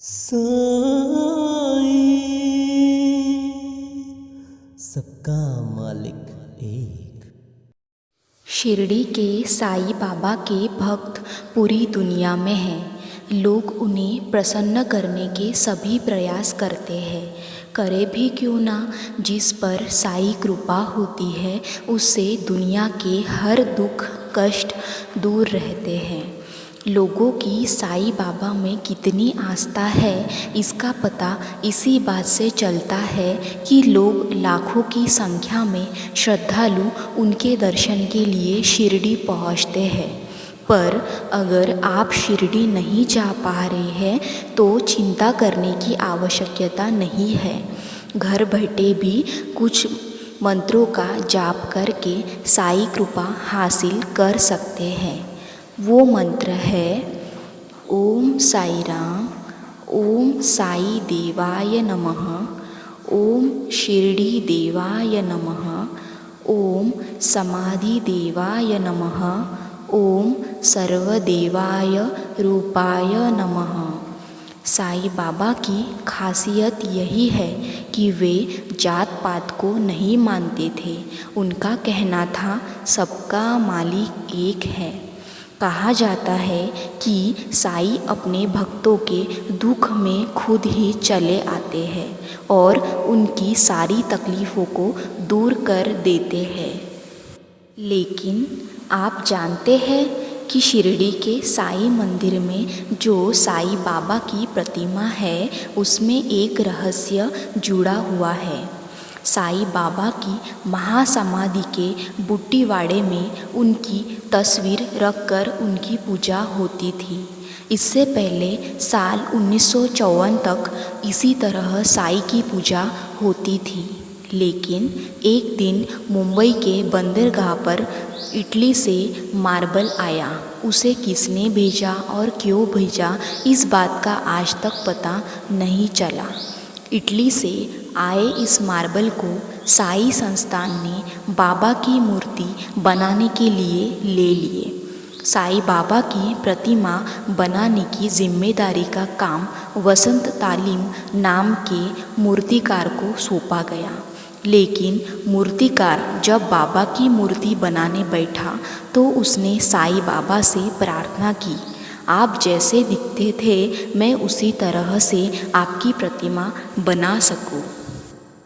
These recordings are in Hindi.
साई सबका मालिक एक। शिरडी के साईं बाबा के भक्त पूरी दुनिया में हैं। लोग उन्हें प्रसन्न करने के सभी प्रयास करते हैं, करे भी क्यों ना। जिस पर साईं कृपा होती है उससे दुनिया के हर दुख कष्ट दूर रहते हैं। लोगों की साईं बाबा में कितनी आस्था है इसका पता इसी बात से चलता है कि लोग लाखों की संख्या में श्रद्धालु उनके दर्शन के लिए शिरडी पहुंचते हैं। पर अगर आप शिरडी नहीं जा पा रहे हैं तो चिंता करने की आवश्यकता नहीं है। घर बैठे भी कुछ मंत्रों का जाप करके साईं कृपा हासिल कर सकते हैं। वो मंत्र है ओम साई राम, ओम साई देवाय नमः, ओम शिरडी देवाय नमः, ओम समाधि देवाय नमः, ओम सर्वदेवाय रूपाय नमः। साईं बाबा की खासियत यही है कि वे जात पात को नहीं मानते थे। उनका कहना था सबका मालिक एक है। कहा जाता है कि साईं अपने भक्तों के दुख में खुद ही चले आते हैं और उनकी सारी तकलीफ़ों को दूर कर देते हैं। लेकिन आप जानते हैं कि शिरडी के साईं मंदिर में जो साईं बाबा की प्रतिमा है उसमें एक रहस्य जुड़ा हुआ है। साईं बाबा की महासमाधि के बुट्टीवाड़े में उनकी तस्वीर रखकर उनकी पूजा होती थी। इससे पहले साल 1954 तक इसी तरह साईं की पूजा होती थी। लेकिन एक दिन मुंबई के बंदरगाह पर इटली से मार्बल आया। उसे किसने भेजा और क्यों भेजा इस बात का आज तक पता नहीं चला। इटली से आए इस मार्बल को साईं संस्थान ने बाबा की मूर्ति बनाने के लिए ले लिए। साईं बाबा की प्रतिमा बनाने की जिम्मेदारी का काम वसंत तालीम नाम के मूर्तिकार को सौंपा गया। लेकिन मूर्तिकार जब बाबा की मूर्ति बनाने बैठा तो उसने साईं बाबा से प्रार्थना की, आप जैसे दिखते थे मैं उसी तरह से आपकी प्रतिमा बना सकूं।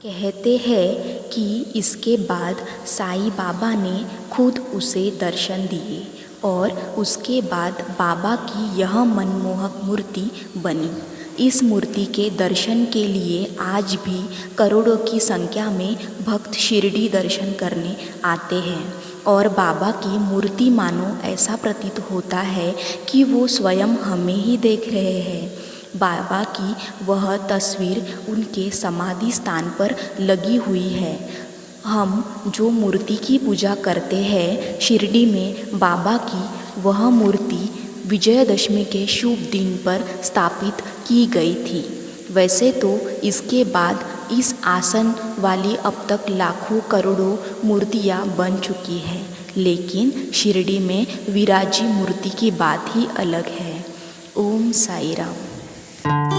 कहते हैं कि इसके बाद साईं बाबा ने खुद उसे दर्शन दिए और उसके बाद बाबा की यह मनमोहक मूर्ति बनी। इस मूर्ति के दर्शन के लिए आज भी करोड़ों की संख्या में भक्त शिरडी दर्शन करने आते हैं और बाबा की मूर्ति मानो ऐसा प्रतीत होता है कि वो स्वयं हमें ही देख रहे हैं। बाबा की वह तस्वीर उनके समाधि स्थान पर लगी हुई है। हम जो मूर्ति की पूजा करते हैं शिरडी में बाबा की वह मूर्ति विजयदशमी के शुभ दिन पर स्थापित की गई थी। वैसे तो इसके बाद इस आसन वाली अब तक लाखों करोड़ों मूर्तियाँ बन चुकी हैं, लेकिन शिरडी में विराजी मूर्ति की बात ही अलग है। ओम साई राम।